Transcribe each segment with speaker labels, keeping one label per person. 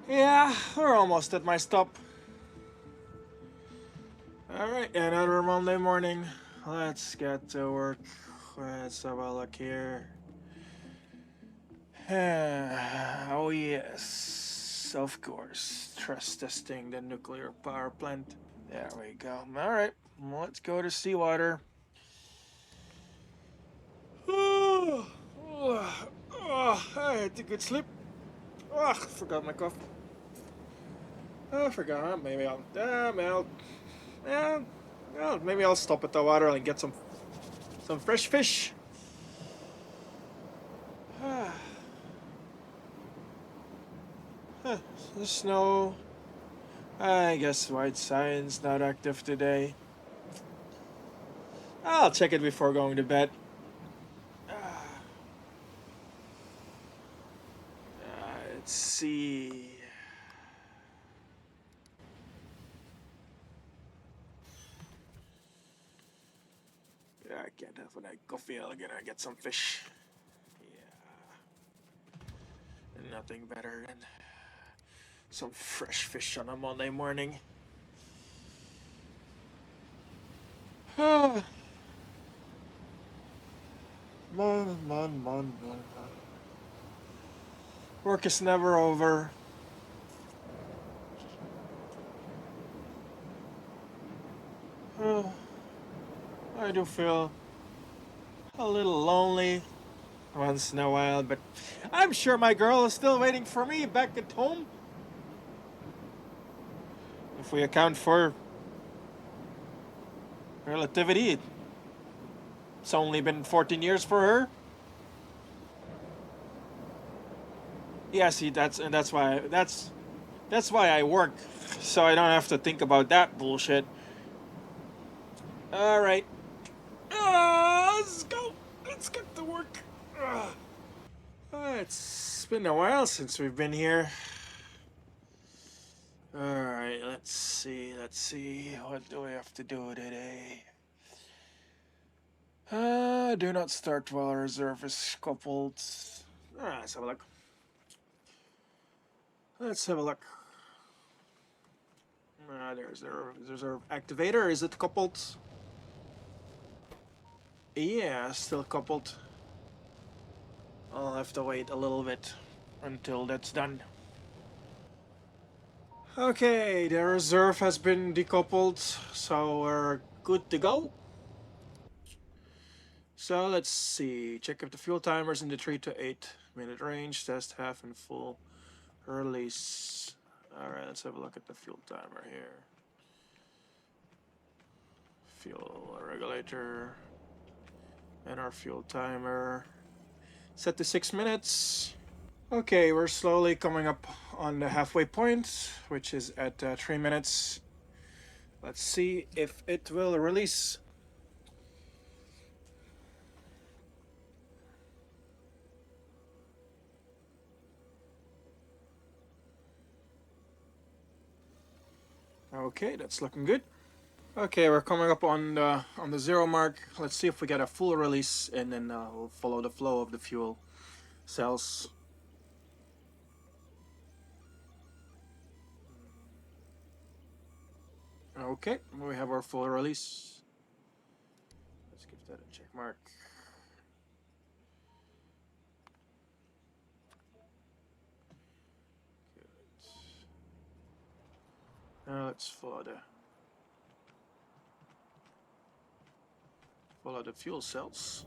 Speaker 1: Yeah, we're almost at my stop. Alright, another Monday morning. Let's get to work. Let's have a look here. Oh, yes. Of course. Stress testing the nuclear power plant. There we go. Alright, let's go to seawater. I had a good sleep. Oh, forgot my coffee. I forgot. Maybe I'll. Yeah, well, maybe I'll stop at the water and get some fresh fish. The snow. I guess white sign's not active today. I'll check it before going to bed. Let's see. Yeah, I can't have a coffee. I'm gonna get some fish. Yeah. Nothing better than some fresh fish on a Monday morning. Man. Work is never over. I do feel a little lonely once in a while, but I'm sure my girl is still waiting for me back at home. If we account for relativity, it's only been 14 years for her. Yeah, see, that's why I work, so I don't have to think about that bullshit. All right, let's go. Let's get to work. It's been a while since we've been here. All right, let's see. What do we have to do today? Do not start while reserve is coupled. Let's have a look. There's the reserve activator. Is it coupled? Yeah, still coupled. I'll have to wait a little bit until that's done. Okay, the reserve has been decoupled, so we're good to go. So let's see. Check if the fuel timer's in the 3 to 8 minute range. Test half and full release. Alright, let's have a look at the fuel timer here. Fuel regulator. And our fuel timer. Set to 6 minutes. Okay, we're slowly coming up on the halfway point, which is at 3 minutes. Let's see if it will release. Okay, that's looking good. Okay, we're coming up on the 0 mark. Let's see if we get a full release, and then we'll follow the flow of the fuel cells. Okay, we have our full release. Let's give that a check mark. Good. Now let's follow the fuel cells.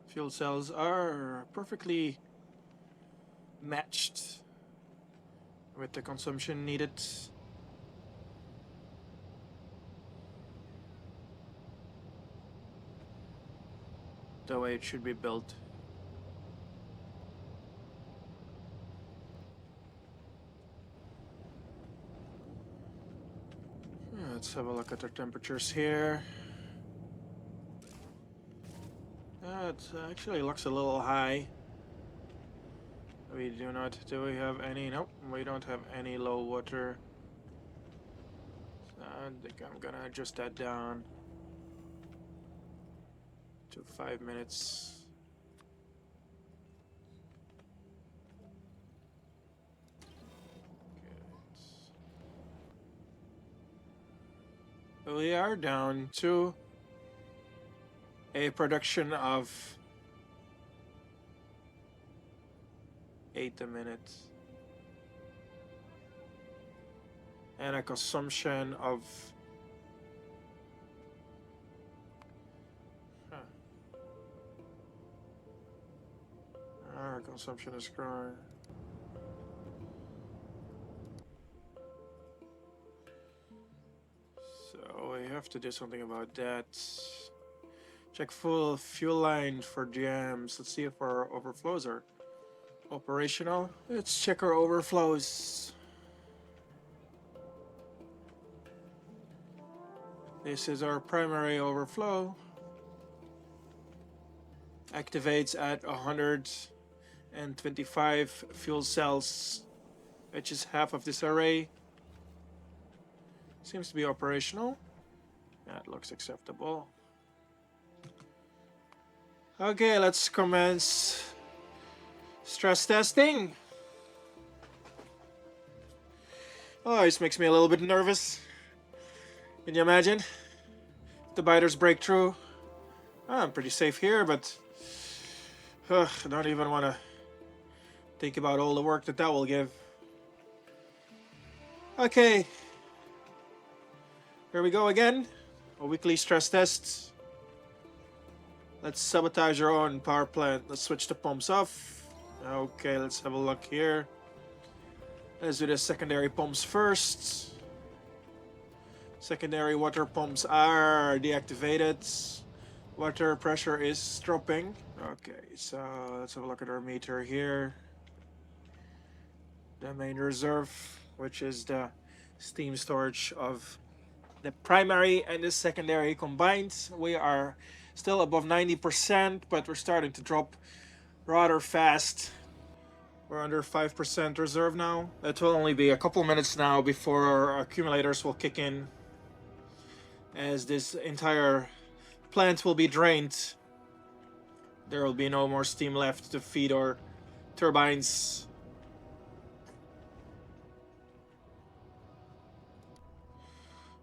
Speaker 1: Fuel cells are perfectly matched with the consumption needed. The way it should be built. Let's have a look at our temperatures here. It actually looks a little high. Do we have any? Nope, we don't have any low water. So I think I'm gonna adjust that down to 5 minutes. Good. We are down to a production of 8 a minute and a consumption of our consumption is growing. So we have to do something about that. Check full fuel line for jams. Let's see if our overflows are operational. Let's check our overflows. This is our primary overflow. Activates at 125 fuel cells, which is half of this array. Seems to be operational. That looks acceptable. Okay, let's commence stress testing. Oh, this makes me a little bit nervous. Can you imagine? The biters break through. I'm pretty safe here, but I don't even want to think about all the work that will give. Okay. Here we go again. A weekly stress test. Let's sabotage our own power plant. Let's switch the pumps off. Okay, let's have a look here. Let's do the secondary pumps first. Secondary water pumps are deactivated. Water pressure is dropping. Okay, so let's have a look at our meter here. The main reserve, which is the steam storage of the primary and the secondary combined. We are still above 90%, but we're starting to drop rather fast. We're under 5% reserve now. It will only be a couple minutes now before our accumulators will kick in, as this entire plant will be drained. There will be no more steam left to feed our turbines.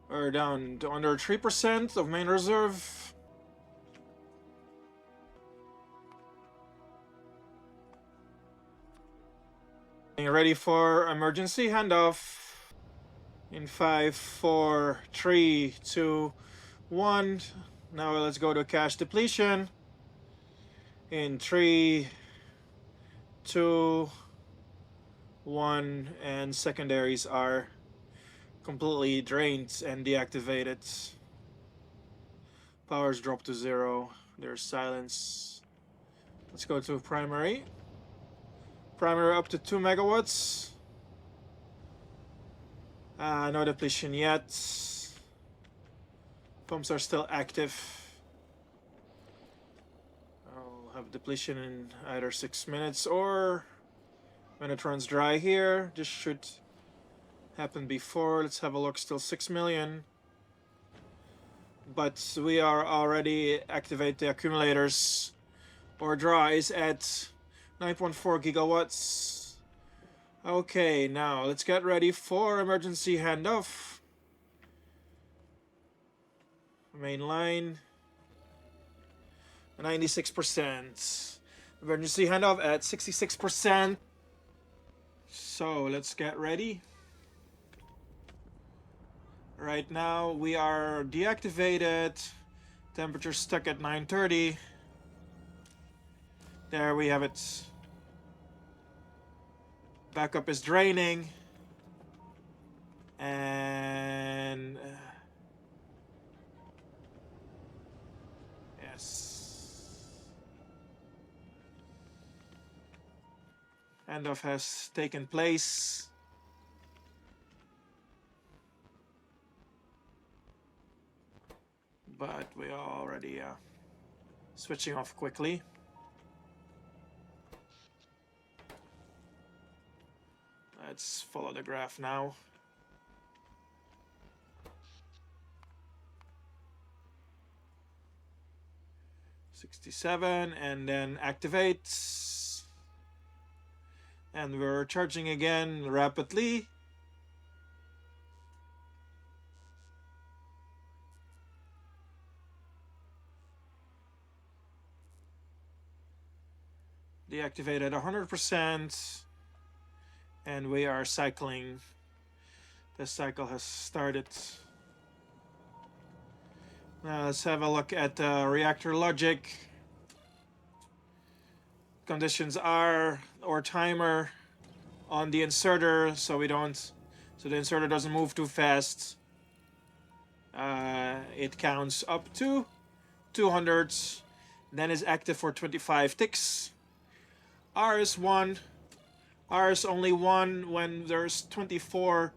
Speaker 1: We're down to under 3% of main reserve. Getting ready for emergency handoff. In 5, 4, 3, 2, 1. Now let's go to cash depletion. In 3, 2, 1, and secondaries are completely drained and deactivated. Powers drop to 0. There's silence. Let's go to primary. Primary up to 2 megawatts. No depletion yet. Pumps are still active. I'll have depletion in either 6 minutes or when it runs dry here. This should happen before. Let's have a look. Still 6 million. But we are already activate the accumulators. Our draw is at 9.4 gigawatts. Okay, now let's get ready for emergency handoff. Main line, 96%. Emergency handoff at 66%. So let's get ready. Right now we are deactivated. Temperature stuck at 930. There we have it. Backup is draining. And yes. Handoff has taken place. But we are already switching off quickly. Let's follow the graph now. 67, and then activates. And we're charging again rapidly. Deactivated 100%. And we are cycling. The cycle has started. Now let's have a look at reactor logic. Conditions are our timer on the inserter, so the inserter doesn't move too fast. It counts up to 200, then is active for 25 ticks. R is 1. R is only 1 when there's 24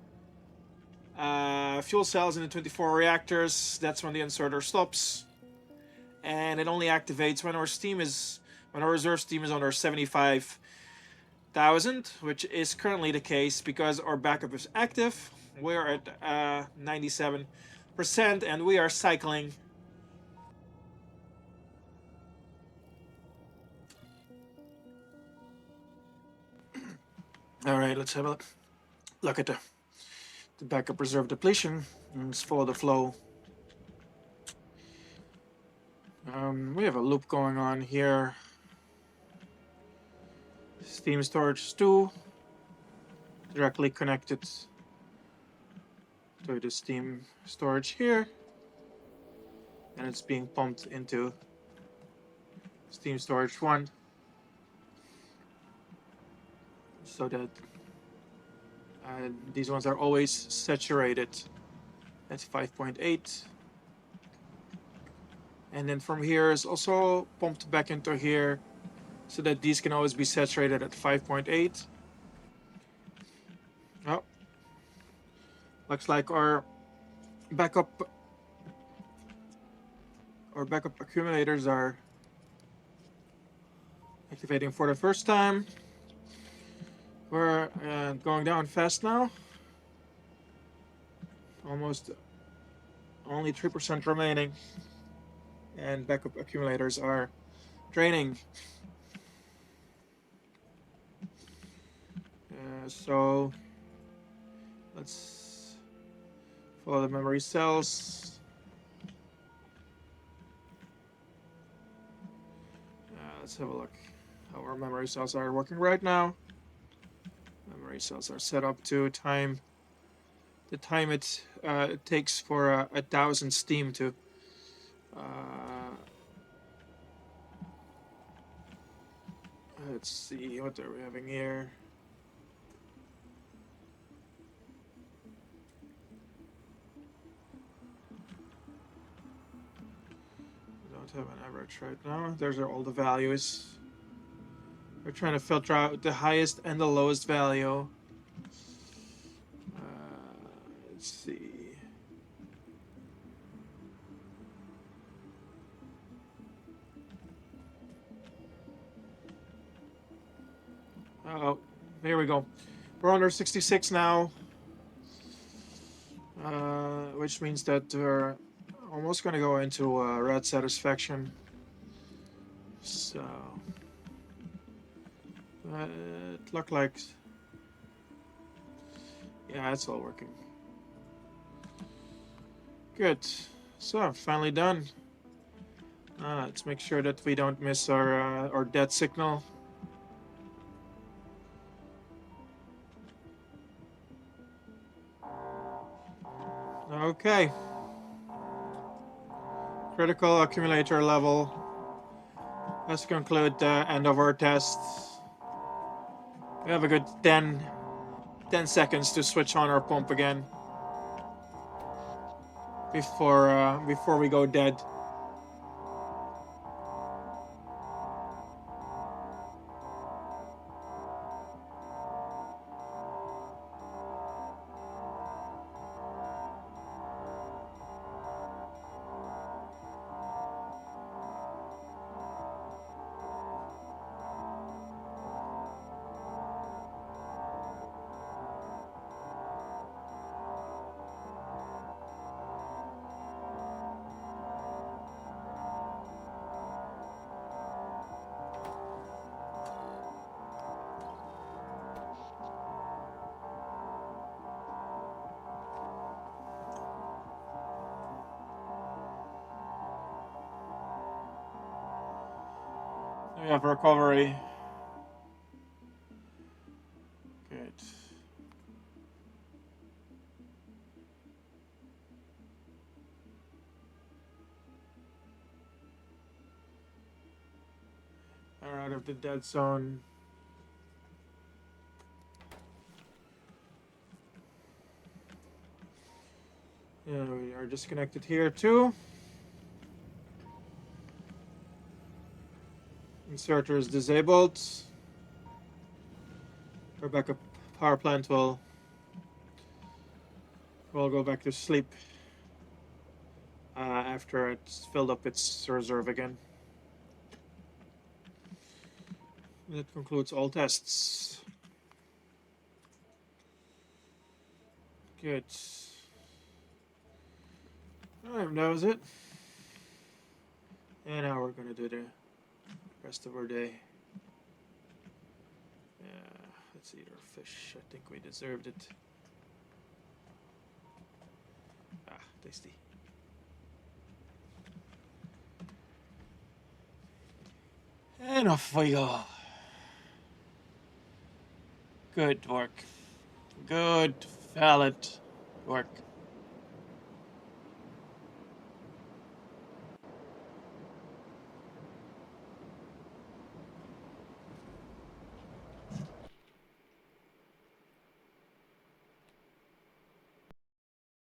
Speaker 1: fuel cells in the 24 reactors. That's when the inserter stops. And it only activates when our reserve steam is under 75,000, which is currently the case because our backup is active. We're at 97%, and we are cycling. All right, let's have a look at the backup reserve depletion. Let's follow the flow. We have a loop going on here. Steam storage 2 directly connected to the steam storage here, and it's being pumped into steam storage 1 so that these ones are always saturated at 5.8. And then from here is also pumped back into here so that these can always be saturated at 5.8. Oh, looks like our backup accumulators are activating for the first time. We're going down fast now. Almost only 3% remaining, and backup accumulators are draining. So let's follow the memory cells. Let's have a look how our memory cells are working right now. Memory cells are set up to time the time it takes for 1,000 steam to let's see, what are we having here? We don't have an average right now. Those are all the values. We're trying to filter out the highest and the lowest value. Let's see. Oh, here we go. We're under 66 now, which means that we're almost going to go into red satisfaction. So it looked like, yeah, it's all working. Good. So finally done. Let's make sure that we don't miss our dead signal. Okay. Critical accumulator level. Let's conclude the end of our test. We have a good 10 seconds to switch on our pump again before we go dead. We have recovery. Good. We're out of the dead zone. Yeah, we are disconnected here too. Inserter is disabled. Our backup power plant will go back to sleep after it's filled up its reserve again. That concludes all tests. Good. Alright, that was it. And now we're gonna do the rest of our day. Yeah, let's eat our fish. I think we deserved it. Ah, tasty. And off we go. Good work. Good, valid work.